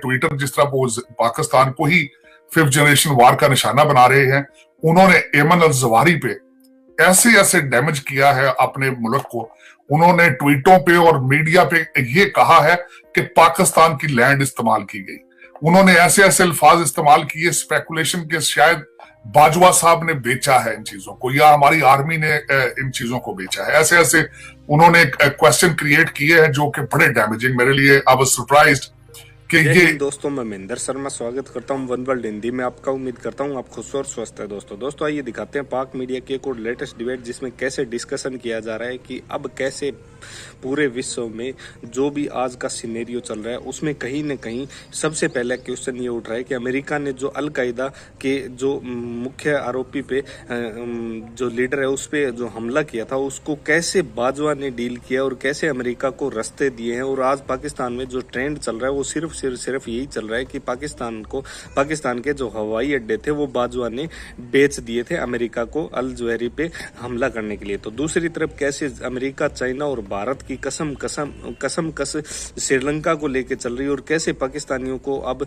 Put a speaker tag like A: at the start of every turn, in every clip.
A: Twitter जिस तरह वो पाकिस्तान को ही 5th जनरेशन वार का निशाना बना रहे हैं, उन्होंने एमन अल जवाहिरी पे ऐसे ऐसे डैमेज किया है अपने मुल्क को। उन्होंने ट्वीटों पे और मीडिया पे ये कहा है कि पाकिस्तान की लैंड इस्तेमाल की गई। उन्होंने ऐसे ऐसे अल्फाज इस्तेमाल किए स्पेकुलेशन के शायद बाजवा साहब ने बेचा है इन चीजों को या हमारी आर्मी ने इन चीजों को बेचा है। ऐसे ऐसे उन्होंने क्वेश्चन क्रिएट किए हैं जो कि बड़े डैमेजिंग मेरे लिए। आई वाज सरप्राइज्ड कि ये
B: दोस्तों, मैं महेंद्र शर्मा स्वागत करता हूं वन वर्ल्ड हिंदी में आपका। उम्मीद करता हूं आप खुश और स्वस्थ है। दोस्तों आइए दिखाते हैं पाक मीडिया की एक और लेटेस्ट डिबेट, जिसमें कैसे डिस्कशन किया जा रहा है कि अब कैसे पूरे विश्व में जो भी आज का सिनेरियो चल रहा है उसमें कहीं न कहीं सबसे पहले क्वेश्चन ये उठ रहा है कि अमेरिका ने जो अल कायदा के जो मुख्य आरोपी पे जो लीडर है उस पर जो हमला किया था उसको कैसे बाजवा ने डील किया और कैसे अमेरिका को रास्ते दिए हैं। और आज पाकिस्तान में जो ट्रेंड चल रहा है वो सिर्फ यही चल रहा है कि पाकिस्तान के जो हवाई अड्डे थे वो बाजवा ने बेच दिए थे अमेरिका को अल जवाहिरी पे हमला करने के लिए। तो दूसरी तरफ कैसे अमेरिका, चाइना और भारत की कसम श्रीलंका को लेके चल रही है और कैसे पाकिस्तानियों को अब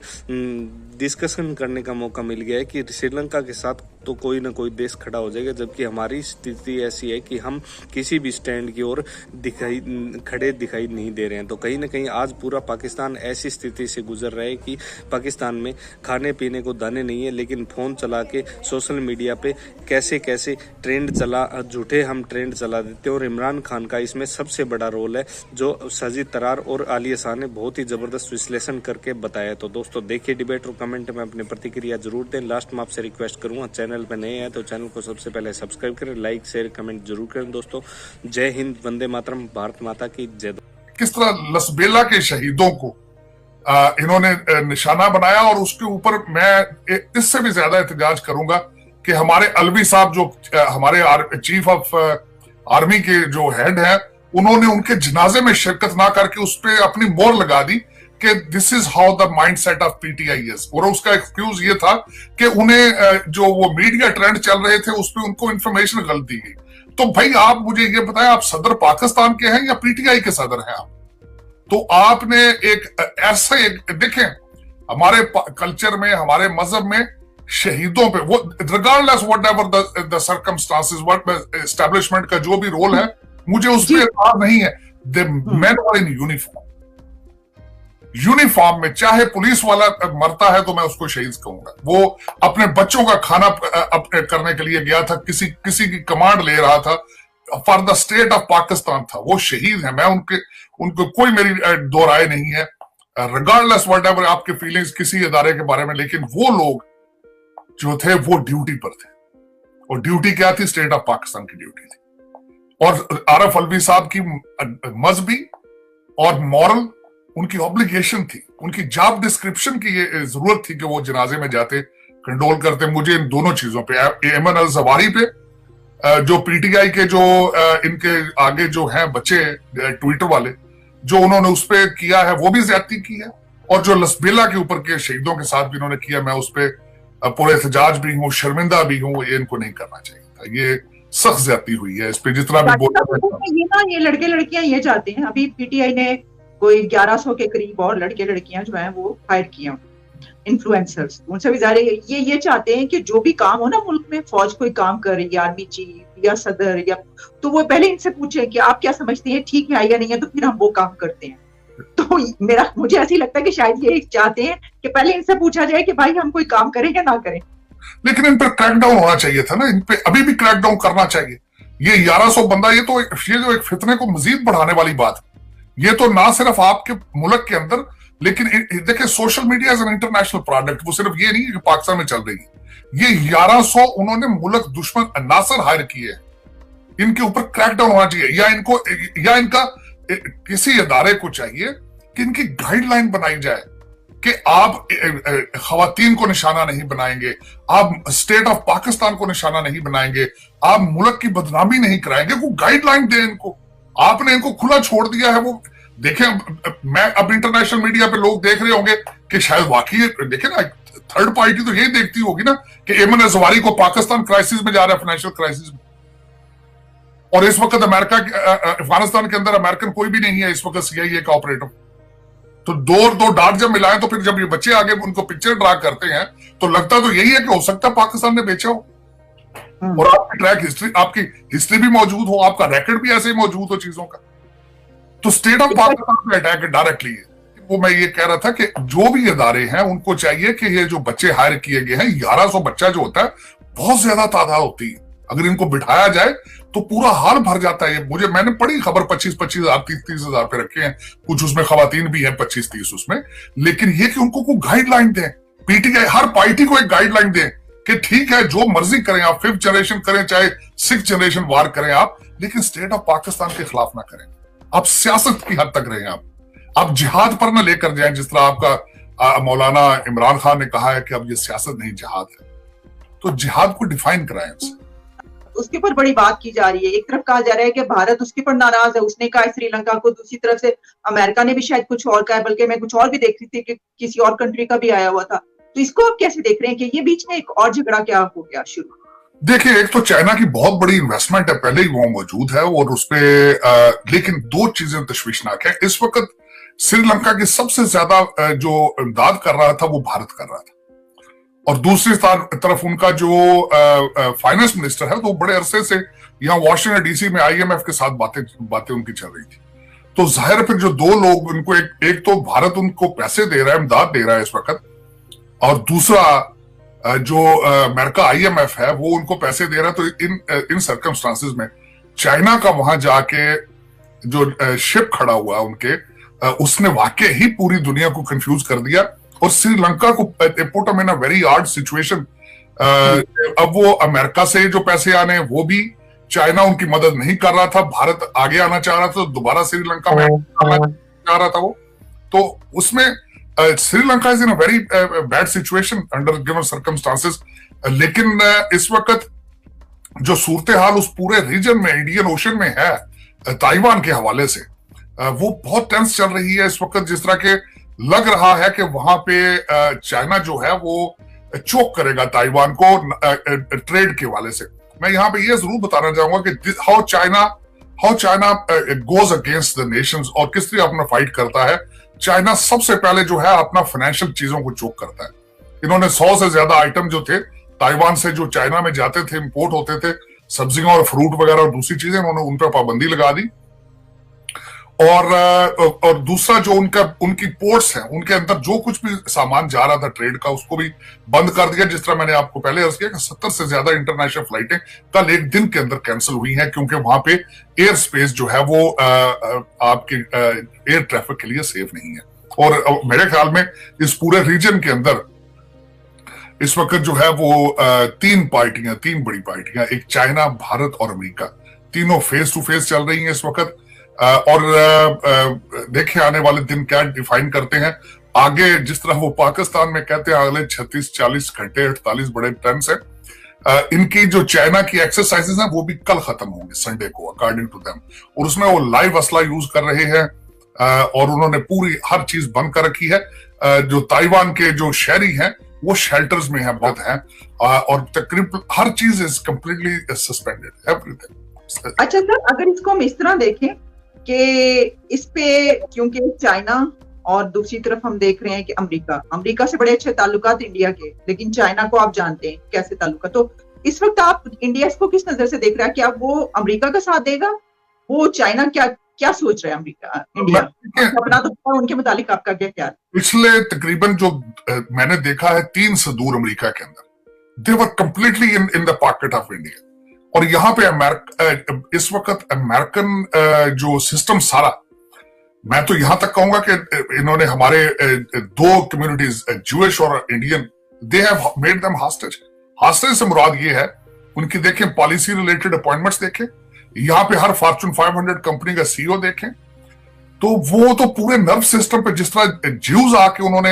B: डिस्कशन करने का मौका मिल गया है कि श्रीलंका के साथ तो कोई ना कोई देश खड़ा हो जाएगा, जबकि हमारी स्थिति ऐसी है कि हम किसी भी स्टैंड की ओर खड़े दिखाई नहीं दे रहे हैं। तो कहीं ना कहीं आज पूरा पाकिस्तान ऐसी स्थिति से गुजर रहा है कि पाकिस्तान में खाने पीने को दाने नहीं है, लेकिन फोन चला के सोशल मीडिया पे कैसे ट्रेंड चला, झूठे हम ट्रेंड चला देते हैं। और इमरान खान का इसमें सबसे बड़ा रोल है, जो साजिद तरार और आलिया शाह ने बहुत ही जबरदस्त विश्लेषण करके बताया। तो दोस्तों देखिए डिबेट और कमेंट में अपनी प्रतिक्रिया जरूर दें। लास्ट में आपसे रिक्वेस्ट करूंगा, चैनल पे नए हैं तो चैनल को सबसे पहले सब्सक्राइब करें, लाइक शेयर कमेंट जरूर करें। दोस्तों जय हिंद, वंदे मातरम, भारत माता की जय।
A: किस तरह लसबेला के शहीदों को इन्होंने निशाना बनाया और उसके ऊपर मैं इससे भी ज्यादा एहतजाज करूंगा कि हमारे अलवी साहब जो हमारे चीफ ऑफ आर्मी के जो हेड है, उन्होंने उनके जनाजे में शिरकत ना करके उस पर अपनी मोहर लगा दी कि this is how the mindset of PTI is. और उसका एक्सक्यूज ये था कि उन्हें जो वो मीडिया ट्रेंड चल रहे थे उस पर उनको इंफॉर्मेशन गलत दी गई। तो भाई आप मुझे ये बताएं, आप सदर पाकिस्तान के हैं या पीटीआई के सदर हैं आप? तो आपने देखें हमारे कल्चर में, हमारे मजहब में शहीदों पे वो regardless whatever the circumstances, what establishment का जो भी रोल है, मुझे उस पर एतराज नहीं है। The main were in uniform में, चाहे पुलिस वाला मरता है तो मैं उसको शहीद कहूंगा। वो अपने बच्चों का खाना करने के लिए गया था, किसी की कमांड ले रहा था, for the state of Pakistan था, वो शहीद है। मैं उनको कोई मेरी दो राय नहीं है, रिगार्डलेस व्हाटएवर आपके फीलिंग्स किसी इदारे के बारे में, लेकिन वो लोग जो थे वो ड्यूटी पर थे। और ड्यूटी क्या थी? स्टेट ऑफ पाकिस्तान की ड्यूटी थी। और आरफ अलवी साहब की मजहबी और मॉरल उनकी ऑब्लिगेशन थी, उनकी जॉब डिस्क्रिप्शन की ये जरूरत थी कि वो जनाजे में जाते, कंडोल करते। मुझे इन दोनों चीजों पे, एमन अल जवाहिरी पे, जो पीटीआई के जो इनके आगे जो हैं बच्चे ट्विटर वाले, जो उन्होंने उस पर किया है वो भी ज्यादती की है। और जो लसबेला के ऊपर के शहीदों के साथ भी इन्होंने किया, मैं उस पर पूरे एहतजाज भी हूँ, शर्मिंदा भी हूँ। ये इनको नहीं करना चाहिए था, ये सख्त ज्यादती हुई है। इस पे जितना भी बोला,
C: ये लड़के लड़कियां ये चाहते हैं, अभी पीटीआई ने कोई 1100 के करीब और लड़के लड़कियां जो हैं वो हायर किया, इन्फ्लुएंसर्स, उनसे भी ज़्यादा ये चाहते हैं कि जो भी काम हो ना मुल्क में, फौज कोई काम कर रही है, आर्मी चीफ या सदर या, तो वो पहले इनसे पूछे कि आप क्या समझते हैं, ठीक है या नहीं है, तो फिर हम वो काम करते हैं। तो मुझे ऐसे ही लगता है कि शायद ये चाहते हैं कि पहले इनसे पूछा जाए कि भाई हम कोई काम करें या ना करें।
A: लेकिन इन पर क्रैकडाउन होना चाहिए था ना, इन पे अभी भी क्रैकडाउन करना चाहिए। ये 1100 बंदा, ये जो एक फितने को मजीद बढ़ाने वाली बात है। ये तो ना सिर्फ आपके मुल्क के अंदर, लेकिन देखिए social media is an international product. वो सिर्फ ये नहीं है कि पाकिस्तान में चल रही है, ये 1100 उन्होंने मुल्क दुश्मन अनासर हायर किए हैं। इनके ऊपर क्रैकडाउन होना चाहिए, या इनका किसी इदारे को चाहिए कि इनकी गाइडलाइन बनाई जाए कि आप खवातीन को निशाना नहीं बनाएंगे, आप स्टेट ऑफ पाकिस्तान को निशाना नहीं बनाएंगे, आप मुल्क की बदनामी नहीं कराएंगे। वो गाइडलाइन दें इनको। आपने इनको खुला छोड़ दिया है। वो देखें, मैं अब इंटरनेशनल मीडिया पे लोग देख रहे होंगे कि शायद वाकई, देखे ना, थर्ड पार्टी तो यही देखती होगी ना कि एमन अल जवाहिरी को पाकिस्तान क्राइसिस में जा रहा है, फाइनेंशियल क्राइसिस में। और इस वक्त अफगानिस्तान के अंदर अमेरिकन कोई भी नहीं है इस वक्त सीआईए का ऑपरेटर। तो दो और दो डार्ट जब मिलाएं तो फिर जब ये बच्चे आगे उनको पिक्चर ड्रा करते हैं तो लगता तो यही है कि हो सकता है पाकिस्तान ने बेचा हो, और आपकी ट्रैक हिस्ट्री, आपकी हिस्ट्री भी मौजूद हो, आपका रिकॉर्ड भी ऐसे ही मौजूद हो चीजों का। तो स्टेट ऑफ पाकिस्तान पे अटैक डायरेक्टली है। वो मैं ये कह रहा था कि जो भी इदारे हैं उनको चाहिए कि ये जो बच्चे हायर किए गए हैं, 1100 बच्चा जो होता है बहुत ज्यादा तादाद होती है, अगर इनको बिठाया जाए तो पूरा हाल भर जाता है। मैंने पढ़ी खबर 25-25 हजार 30-30 हजार पे रखे हैं, कुछ उसमें खवातीन भी हैं 25-30 उसमें, लेकिन ये कि उनको कोई गाइडलाइन दें, पीटीआई हर पार्टी को एक गाइडलाइन दें कि ठीक है जो मर्जी करें आप, 5th जनरेशन करें चाहे 6th जनरेशन वार करें आप, लेकिन स्टेट ऑफ पाकिस्तान के खिलाफ ना करें। आप सियासत की हद तक रहें, आप जिहाद पर ना लेकर जाएं, जिस तरह आपका मौलाना इमरान खान ने कहा है कि अब ये सियासत नहीं जिहाद है, तो जिहाद को डिफाइन कराएं उससे।
C: उसके ऊपर बड़ी बात की जा रही है। एक तरफ कहा जा रहा है कि भारत उसके ऊपर नाराज है, उसने कहा श्रीलंका को, दूसरी तरफ से अमेरिका ने भी शायद कुछ और कहा है, बल्कि मैं कुछ और भी देख रही थी कि किसी और कंट्री का भी आया हुआ था। तो इसको आप कैसे देख रहे हैं कि ये बीच में एक और झगड़ा क्या हो गया शुरू?
A: देखिए, एक तो चाइना की बहुत बड़ी इन्वेस्टमेंट है, पहले ही वो मौजूद है, और उसपे लेकिन दो चीजें तशवीशनाक है। इस वक्त श्रीलंका की सबसे ज्यादा जो इमदाद कर रहा था वो भारत कर रहा था, और दूसरी तरफ उनका जो फाइनेंस मिनिस्टर है तो बड़े अरसे से यहाँ वॉशिंगटन डीसी में IMF के साथ बातें उनकी चल रही थी। तो जाहिर है फिर जो दो लोग उनको एक तो भारत उनको पैसे दे रहा है, इमदाद दे रहा है इस वक्त, और दूसरा जो अमेरिका IMF है वो उनको पैसे दे रहा है। तो इन सर्कमस्टांसेस में चाइना का वहां जाके जो शिप खड़ा हुआ उनके, उसने वाकई ही पूरी दुनिया को कंफ्यूज कर दिया और श्रीलंका को put in a very hard situation. अब वो अमेरिका से जो पैसे आने वो भी चाइना उनकी मदद नहीं कर रहा था, भारत आगे आना चाह रहा था, दोबारा श्रीलंका में आना चाह रहा था वो, तो उसमें Sri Lanka is in a very bad situation under given circumstances. लेकिन इस वक्त जो सूरत हाल उस पूरे रीजन में, इंडियन ओशन में है, ताइवान के हवाले से वो बहुत टेंस चल रही है इस वक्त। जिस तरह के लग रहा है कि वहां पे चाइना जो है वो चोक करेगा ताइवान को ट्रेड के हवाले से। मैं यहाँ पे ये जरूर बताना चाहूंगा कि how China goes against the Nations और किस तरह अपना फाइट करता है। चाइना सबसे पहले जो है अपना फाइनेंशियल चीजों को चोक करता है। इन्होंने 100 से ज्यादा आइटम जो थे ताइवान से जो चाइना में जाते थे, इंपोर्ट होते थे, सब्जियां और फ्रूट वगैरह और दूसरी चीजें, उन्होंने उन पर पाबंदी लगा दी। और दूसरा जो उनकी पोर्ट्स हैं, उनके अंदर जो कुछ भी सामान जा रहा था ट्रेड का, उसको भी बंद कर दिया। जिस तरह मैंने आपको पहले अर्ज किया कि 70 से ज्यादा इंटरनेशनल फ्लाइटें कल एक दिन के अंदर कैंसिल हुई हैं, क्योंकि वहां पे एयर स्पेस जो है वो आपके एयर ट्रैफिक के लिए सेफ नहीं है। और मेरे ख्याल में इस पूरे रीजन के अंदर इस वक्त जो है वो तीन बड़ी पार्टियां, एक चाइना, भारत और अमेरिका, तीनों फेस टू फेस चल रही हैं इस वक्त। और देखिए आने वाले दिन क्या डिफाइन करते हैं आगे। जिस तरह वो पाकिस्तान में कहते हैं अगले 36-40 घंटे 48 बड़े टर्म्स है, इनकी जो चाइना की एक्सरसाइजेस हैं वो भी कल खत्म होंगे, संडे को, अकॉर्डिंग टू देम। और उसमें वो लाइव असला यूज कर रहे हैं और उन्होंने पूरी हर चीज बंद कर रखी है। जो ताइवान के जो शहरी हैं वो शेल्टर्स में है, बहुत हैं, और तकरीबन हर चीज इज कंप्लीटली सस्पेंडेड, एवरीथिंग।
C: अच्छा सर, अगर इसको हम इस तरह देखें कि इस पे, क्योंकि चाइना और दूसरी तरफ हम देख रहे हैं कि अमेरिका से बड़े अच्छे ताल्लुकात इंडिया के, लेकिन चाइना को आप जानते हैं कैसे ताल्लुकात। तो इस वक्त आप इंडिया इसको किस नजर से देख रहा है? क्या वो अमेरिका का साथ देगा? वो चाइना क्या सोच रहा है अमेरिका, इंडिया अपना? तो उनके मुतालिक आपका क्या ख्याल?
A: पिछले तकरीबन जो मैंने देखा है 3 से दूर अमेरिका के अंदर, they were completely in the pocket of India. और यहाँ पे इस वक्त अमेरिकन जो सिस्टम सारा, मैं तो यहां तक कहूंगा कि इन्होंने हमारे दो कम्युनिटीज, ज्यूइश और Indian, they have made them hostage. Hostage से मुराद ये है उनकी, देखें पॉलिसी रिलेटेड अपॉइंटमेंट्स देखें, यहाँ पे हर फॉर्च्यून 500 कंपनी का CEO देखें, तो वो तो पूरे नर्व सिस्टम पे, जिस तरह ज्यूज आके उन्होंने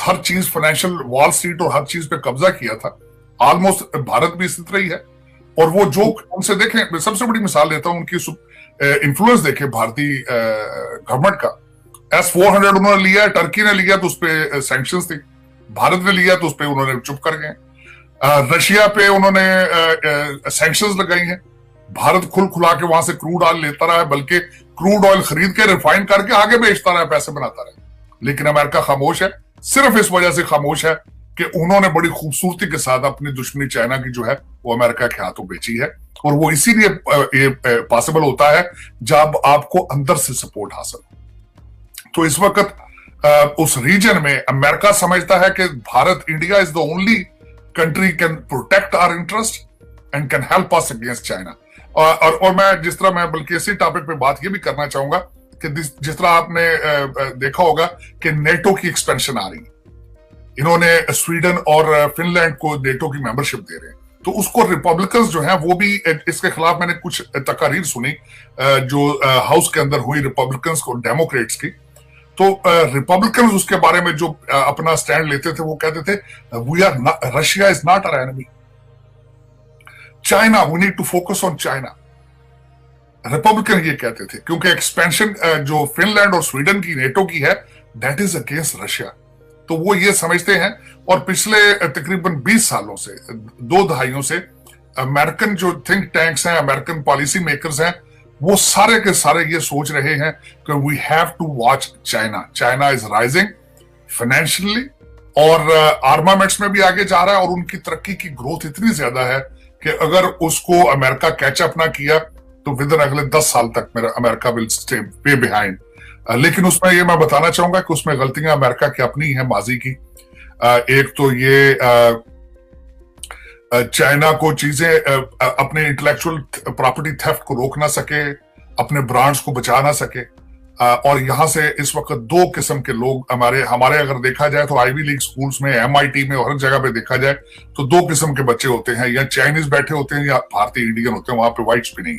A: हर चीज, फाइनेंशियल वॉल स्ट्रीट और हर चीज पे कब्जा किया था, ऑलमोस्ट भारत भी इसी तरह ही है। और वो जो उनसे देखें, सबसे बड़ी मिसाल लेता हूं, उनकी इन्फ्लुएंस देखें भारतीय गवर्नमेंट का। S-400 उन्होंने लिया है, टर्की ने लिया तो उस पर सैंक्शंस थी, भारत ने लिया तो उस पर उन्होंने चुप कर गए। रशिया पे उन्होंने सैंक्शंस लगाई हैं, भारत खुल खुला के वहां से क्रूड ऑयल लेता रहा है, बल्कि क्रूड ऑयल खरीद के रिफाइन करके आगे बेचता रहा, पैसे बनाता रहा। लेकिन अमेरिका खामोश है, सिर्फ इस वजह से खामोश है कि उन्होंने बड़ी खूबसूरती के साथ अपनी दुश्मनी चाइना की जो है वो अमेरिका के हाथों बेची है। और वो इसीलिए ये पॉसिबल होता है जब आपको अंदर से सपोर्ट हासिल हो। तो इस वक्त उस रीजन में अमेरिका समझता है कि Bharat, India is the only country can protect our interest and can help us against China. और मैं जिस तरह मैं बल्कि इसी टॉपिक पे बात ये भी करना चाहूंगा कि जिस तरह आपने देखा होगा कि नेटो की एक्सपेंशन आ रही है, इन्होंने स्वीडन और फिनलैंड को नेटो की मेंबरशिप दे रहे हैं, तो उसको रिपब्लिकन्स जो हैं वो भी इसके खिलाफ, मैंने कुछ तकारीर सुनी जो हाउस के अंदर हुई रिपब्लिकन्स और डेमोक्रेट्स की, तो रिपब्लिकन्स उसके बारे में जो अपना स्टैंड लेते थे वो कहते थे we are, Russia is not our enemy, China, we need to focus on China. Republican ये कहते थे क्योंकि एक्सपेंशन जो फिनलैंड और स्वीडन की नेटो की है दैट इज अगेंस्ट रशिया। तो वो ये समझते हैं, और पिछले तकरीबन 20 सालों से, 2 दहाइयों से अमेरिकन जो थिंक टैंक्स हैं, अमेरिकन पॉलिसी मेकर्स हैं, वो सारे के सारे ये सोच रहे हैं कि we have to watch China. China is rising financially और आर्मामेंट्स में भी आगे जा रहा है, और उनकी तरक्की की ग्रोथ इतनी ज्यादा है कि अगर उसको अमेरिका कैचअप ना किया तो विद इन अगले 10 साल तक मेरा America will stay way behind. लेकिन उसमें ये मैं बताना चाहूंगा कि उसमें गलतियां अमेरिका की अपनी है माजी की। एक तो ये चाइना को चीजें अपने इंटेलेक्चुअल प्रॉपर्टी थेफ्ट को रोक ना सके, अपने ब्रांड्स को बचा ना सके, और यहां से इस वक्त 2 किस्म के लोग हमारे अगर देखा जाए तो आईवी लीग स्कूल्स में, MIT में और हर जगह पे देखा जाए तो 2 किस्म के बच्चे होते हैं, या चाइनीज बैठे होते हैं या भारतीय इंडियन होते हैं, वहां पे व्हाइट्स भी नहीं।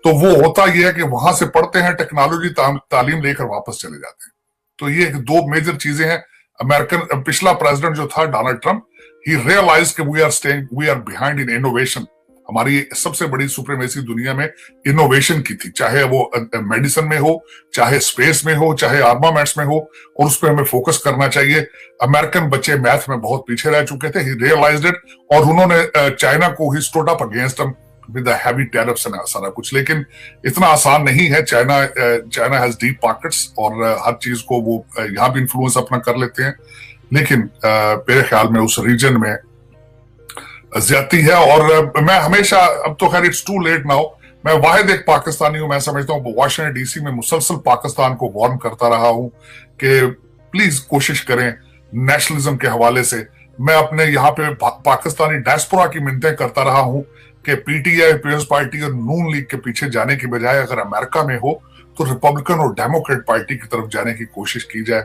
A: तो वो होता यह है कि वहां से पढ़ते हैं, टेक्नोलॉजी तालीम लेकर वापस चले जाते हैं। तो ये 2 मेजर चीजें हैं। अमेरिकन पिछला प्रेसिडेंट जो था डोनाल्ड ट्रंप, ही रियलाइज कि we are behind in innovation. हमारी सबसे बड़ी सुप्रीमेसी दुनिया में इनोवेशन की थी, चाहे वो मेडिसिन में हो, चाहे स्पेस में हो, चाहे आर्मामेंट्स में हो, और उस पर हमें फोकस करना चाहिए। अमेरिकन बच्चे मैथ में बहुत पीछे रह चुके थे, ही रियलाइज्ड इट, और उन्होंने चाइना को he stood up against him with heavy tariffs and सारा कुछ। लेकिन इतना आसान नहीं है। चाइना हैज डीप पॉकेट्स और हर चीज को वो यहां भी इन्फ्लुएंस अपना कर लेते हैं, लेकिन मेरे ख्याल में उस रीजन में ज्यादती है। और मैं हमेशा, अब तो खैर इट्स टू लेट नाउ, मैं वाहिद एक पाकिस्तानी हूं, मैं समझता हूं वाशिंगटन DC में मुसलसल पाकिस्तान को वार्न करता रहा हूं कि प्लीज कोशिश करें नेशनलिज्म के हवाले से। मैं अपने यहाँ पे पाकिस्तानी डायस्पोरा की मिन्नतें करता रहा हूं कि PTI, पीपल्स पार्टी और नून लीग के पीछे जाने की बजाय अगर अमेरिका में हो तो रिपब्लिकन और डेमोक्रेट पार्टी की तरफ जाने की कोशिश की जाए।